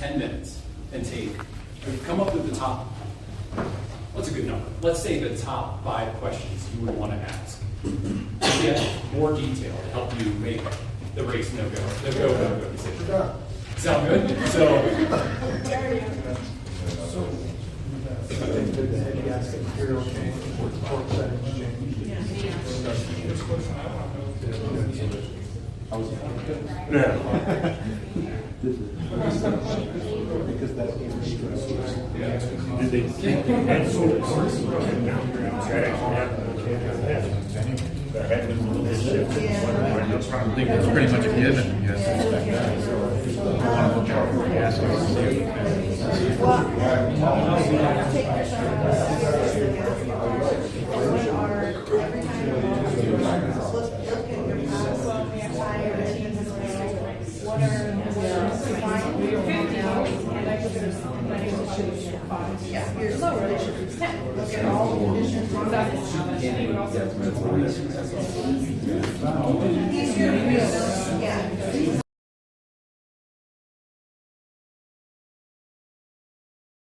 10 minutes and come up with the top, what's a good number? Let's say the top 5 questions you would want to ask. To get more detail to help you make the race no-go decision. Sound good? Did they think they had solar source? Now you're outside. I think that's pretty much a given. Yes. Yeah, you're lower, they should be 10. Look at all the conditions.